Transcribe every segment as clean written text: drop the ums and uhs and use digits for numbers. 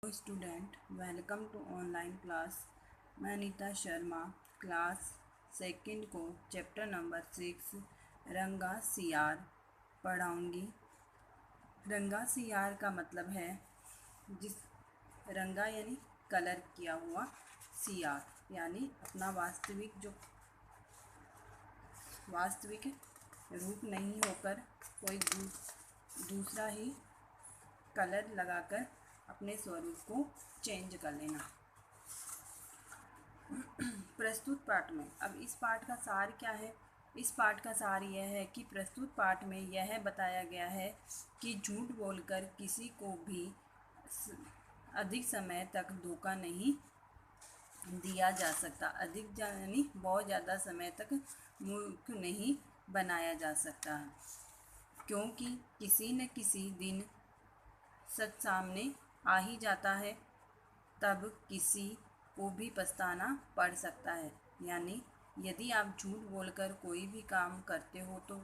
Student welcome to online class. मैं Anita Sharma class second को chapter number 6 रंगा सियार पढ़ाऊँगी। रंगा सियार का मतलब है जिस रंगा यानी कलर किया हुआ, सियार यानी अपना वास्तविक रूप नहीं होकर कोई दूसरा ही कलर लगाकर अपने स्वरूप को चेंज कर लेना। प्रस्तुत पाठ में अब इस पाठ का सार क्या है? इस पाठ का सार यह है कि प्रस्तुत पाठ में यह बताया गया है कि झूठ बोलकर किसी को भी अधिक समय तक धोखा नहीं दिया जा सकता। अधिक यानी बहुत ज़्यादा समय तक मूर्ख नहीं बनाया जा सकता है, क्योंकि किसी न किसी दिन सच सामने आ ही जाता है। तब किसी को भी पछताना पड़ सकता है। यानी यदि आप झूठ बोलकर कोई भी काम करते हो तो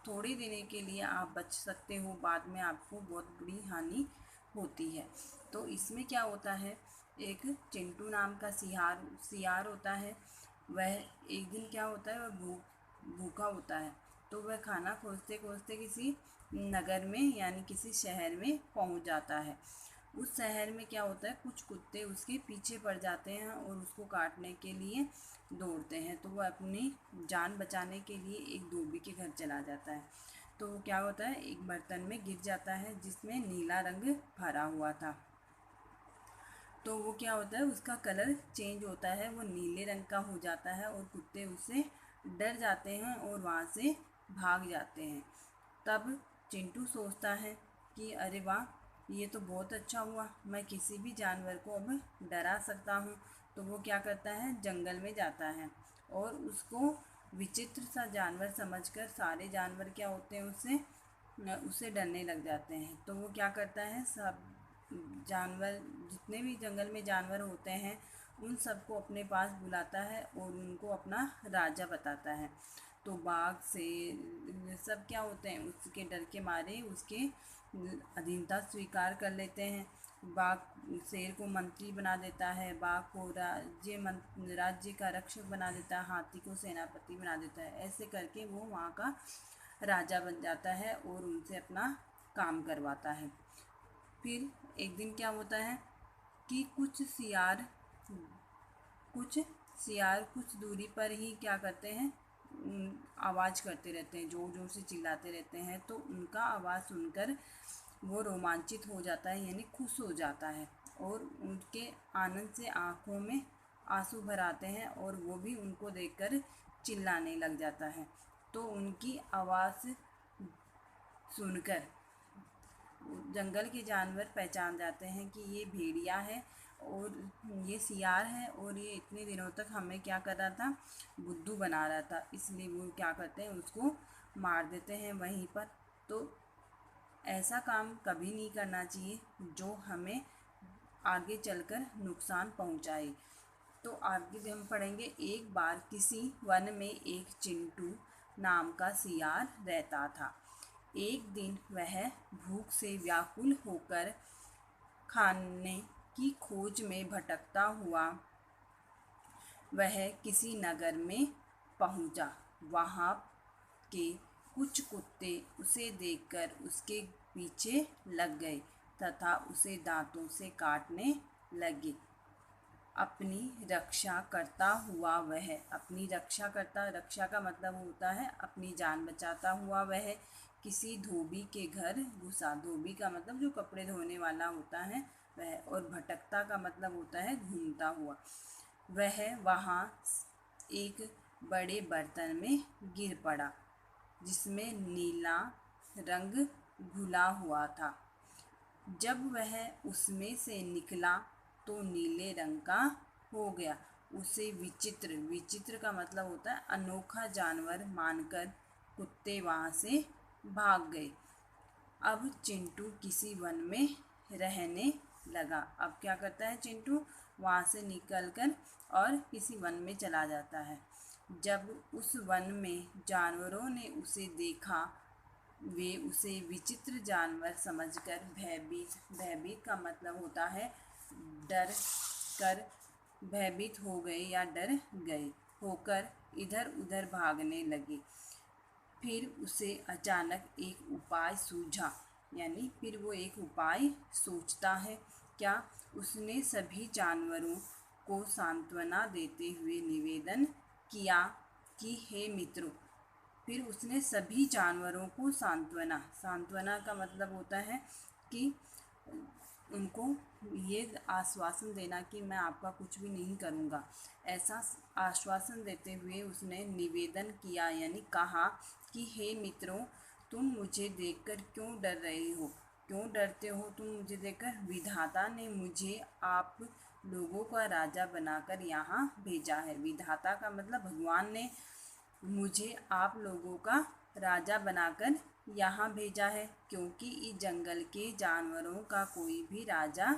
थोड़े दिन के लिए आप बच सकते हो, बाद में आपको बहुत बड़ी हानि होती है। तो इसमें क्या होता है, एक चिंटू नाम का सियार होता है। वह एक दिन क्या होता है, वह भूखा होता है। तो वह खाना खोजते खोजते किसी नगर में यानी किसी शहर में पहुंच जाता है। उस शहर में क्या होता है, कुछ कुत्ते उसके पीछे पड़ जाते हैं और उसको काटने के लिए दौड़ते हैं। तो वह अपनी जान बचाने के लिए एक धोबी के घर चला जाता है। तो वो क्या होता है, एक बर्तन में गिर जाता है जिसमें नीला रंग भरा हुआ था। तो वो क्या होता है, उसका कलर चेंज होता है, वो नीले रंग का हो जाता है और कुत्ते उससे डर जाते हैं और वहाँ से भाग जाते हैं। तब चिंटू सोचता है कि अरे वाह, ये तो बहुत अच्छा हुआ, मैं किसी भी जानवर को अब डरा सकता हूँ। तो वो क्या करता है, जंगल में जाता है और उसको विचित्र सा जानवर समझकर सारे जानवर क्या होते हैं, उससे डरने लग जाते हैं। तो वो क्या करता है, सब जानवर जितने भी जंगल में जानवर होते हैं उन सबको अपने पास बुलाता है और उनको अपना राजा बताता है। तो बाघ से सब क्या होते हैं, उसके डर के मारे उसके अधीनता स्वीकार कर लेते हैं। बाघ शेर को मंत्री बना देता है, बाघ को राज्य का रक्षक बना देता है, हाथी को सेनापति बना देता है। ऐसे करके वो वहाँ का राजा बन जाता है और उनसे अपना काम करवाता है। फिर एक दिन क्या होता है कि कुछ दूरी पर ही क्या करते हैं, आवाज़ करते रहते हैं, ज़ोर ज़ोर से चिल्लाते रहते हैं। तो उनका आवाज़ सुनकर वो रोमांचित हो जाता है यानी खुश हो जाता है और उनके आनंद से आँखों में आंसू भर आते हैं और वो भी उनको देखकर चिल्लाने लग जाता है। तो उनकी आवाज़ सुनकर जंगल के जानवर पहचान जाते हैं कि ये भेड़िया है और ये सियार है और ये इतने दिनों तक हमें क्या कर रहा था, बुद्धू बना रहा था। इसलिए वो क्या करते हैं, उसको मार देते हैं वहीं पर। तो ऐसा काम कभी नहीं करना चाहिए जो हमें आगे चलकर नुकसान पहुंचाए। तो आगे हम पढ़ेंगे, एक बार किसी वन में एक चिंटू नाम का सियार रहता था। एक दिन वह भूख से व्याकुल होकर खाने की खोज में भटकता हुआ वह किसी नगर में पहुंचा। वहाँ के कुछ कुत्ते उसे देखकर उसके पीछे लग गए तथा उसे दांतों से काटने लगे। अपनी रक्षा करता हुआ वह रक्षा का मतलब होता है अपनी जान बचाता हुआ वह किसी धोबी के घर घुसा। धोबी का मतलब जो कपड़े धोने वाला होता है वह, और भटकता का मतलब होता है घूमता हुआ। वह वहाँ एक बड़े बर्तन में गिर पड़ा जिसमें नीला रंग घुला हुआ था। जब वह उसमें से निकला तो नीले रंग का हो गया। उसे विचित्र का मतलब होता है अनोखा जानवर मानकर कुत्ते वहाँ से भाग गए। अब चिंटू किसी वन में रहने लगा। अब क्या करता है चिंटू, वहाँ से निकलकर और किसी वन में चला जाता है। जब उस वन में जानवरों ने उसे देखा वे उसे विचित्र जानवर समझकर भयभीत का मतलब होता है डर कर, भयभीत हो गए या डर गए होकर इधर उधर भागने लगे। फिर उसे अचानक एक उपाय सूझा, यानी फिर वो एक उपाय सोचता है। क्या? उसने सभी जानवरों को सांत्वना देते हुए निवेदन किया कि हे मित्रों, फिर उसने सभी जानवरों को सांत्वना का मतलब होता है कि उनको ये आश्वासन देना कि मैं आपका कुछ भी नहीं करूँगा। ऐसा आश्वासन देते हुए उसने निवेदन किया, यानी कहा कि हे मित्रों, तुम मुझे देखकर क्यों डर रहे हो? क्यों डरते हो तुम मुझे देखकर? विधाता ने मुझे आप लोगों का राजा बनाकर यहाँ भेजा है। विधाता का मतलब भगवान ने मुझे आप लोगों का राजा बनाकर यहाँ भेजा है, क्योंकि इस जंगल के जानवरों का कोई भी राजा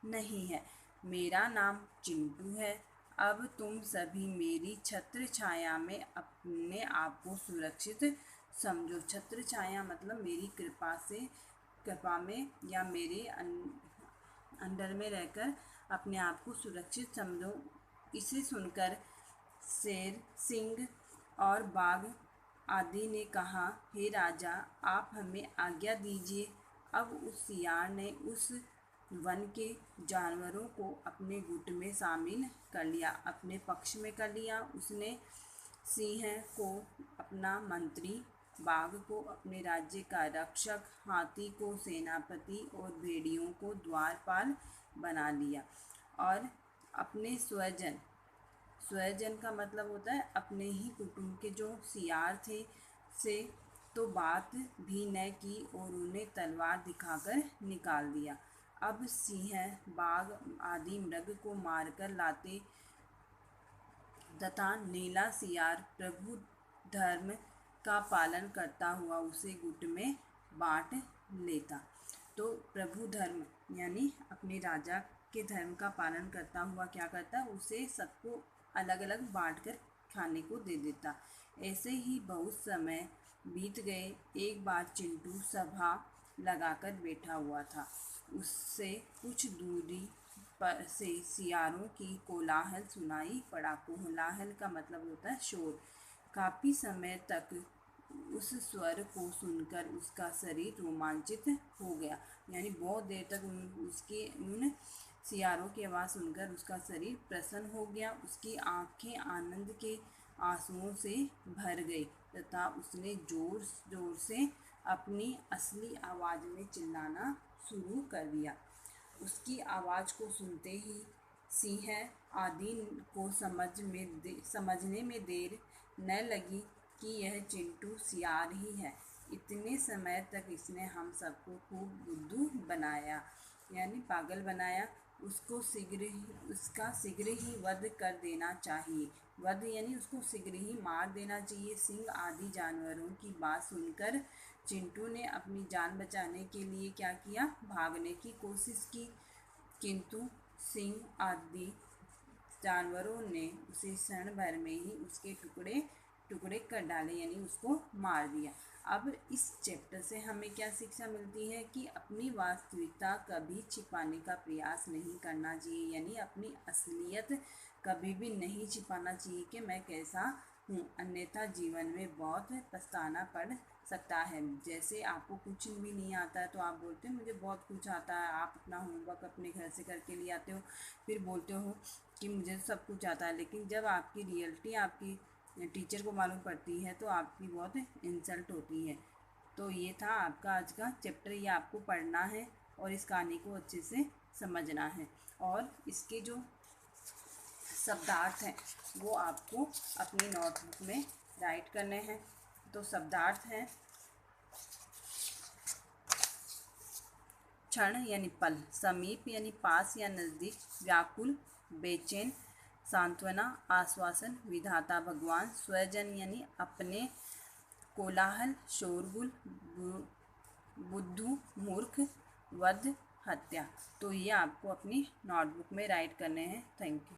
नहीं है। मेरा नाम चिंटू है। अब तुम सभी मेरी छत्र छाया में अपने आप को सुरक्षित समझो। छत्र छाया मतलब मेरी कृपा में या मेरे अंडर में रहकर अपने आप को सुरक्षित समझो। इसे सुनकर शेर, सिंह और बाघ आदि ने कहा, हे राजा, आप हमें आज्ञा दीजिए। अब उस सियार ने उस वन के जानवरों को अपने गुट में शामिल कर लिया, अपने पक्ष में कर लिया। उसने सिंह को अपना मंत्री, बाघ को अपने राज्य का रक्षक, हाथी को सेनापति और भेड़ियों को द्वारपाल बना लिया। और अपने स्वजन का मतलब होता है अपने ही कुटुंब के जो सियार थे से तो बात भी न की और उन्हें तलवार दिखाकर निकाल दिया। अब सिंह, बाघ आदि मृग को मारकर लाते तथा नीला सियार प्रभु धर्म का पालन करता हुआ उसे गुट में बांट लेता। तो प्रभु धर्म यानी अपने राजा के धर्म का पालन करता हुआ क्या करता, उसे सबको अलग अलग बांट कर खाने को दे देता। ऐसे ही बहुत समय बीत गए। एक बार चिंटू सभा लगाकर बैठा हुआ था। उससे कुछ दूरी पर से सियारों की कोलाहल सुनाई पड़ा। कोलाहल का मतलब होता है शोर। काफ़ी समय तक उस स्वर को सुनकर उसका शरीर रोमांचित हो गया, यानी बहुत देर तक उन सियारों की आवाज़ सुनकर उसका शरीर प्रसन्न हो गया। उसकी आंखें आनंद के आंसुओं से भर गई तथा उसने जोर जोर से अपनी असली आवाज़ में चिल्लाना शुरू कर दिया। उसकी आवाज़ को सुनते ही सिंह आदि को समझने में देर न लगी कि यह चिंटू सियार ही है। इतने समय तक इसने हम सबको खूब बुद्धू बनाया, यानी पागल बनाया। उसका शीघ्र ही वध कर देना चाहिए। वध यानी उसको शीघ्र ही मार देना चाहिए। सिंह आदि जानवरों की बात सुनकर चिंटू ने अपनी जान बचाने के लिए क्या किया, भागने की कोशिश की, किंतु सिंह आदि जानवरों ने उसे क्षण भर में ही उसके टुकड़े कर डाले, यानी उसको मार दिया। अब इस चैप्टर से हमें क्या शिक्षा मिलती है कि अपनी वास्तविकता कभी छिपाने का प्रयास नहीं करना चाहिए, यानी अपनी असलियत कभी भी नहीं छिपाना चाहिए कि मैं कैसा हूँ, अन्यथा जीवन में बहुत पछताना पड़ सकता है। जैसे आपको कुछ भी नहीं आता है तो आप बोलते हो मुझे बहुत कुछ आता है। आप अपना होमवर्क अपने घर से करके ले आते हो, फिर बोलते हो कि मुझे सब कुछ आता है, लेकिन जब आपकी रियलिटी आपकी टीचर को मालूम पड़ती है तो आपकी बहुत इंसल्ट होती है। तो ये था आपका आज का चैप्टर, ये आपको पढ़ना है और इस कहानी को अच्छे से समझना है और इसके जो शब्दार्थ हैं वो आपको अपनी नोटबुक में राइट करने हैं। तो शब्दार्थ हैं क्षण यानी पल, समीप यानी पास या नज़दीक, व्याकुल बेचैन, सांत्वना आश्वासन, विधाता भगवान, स्वजन यानी अपने, कोलाहल शोरगुल, बुद्धू मूर्ख, वध हत्या। तो ये आपको अपनी नोटबुक में राइट करने हैं। Thank you.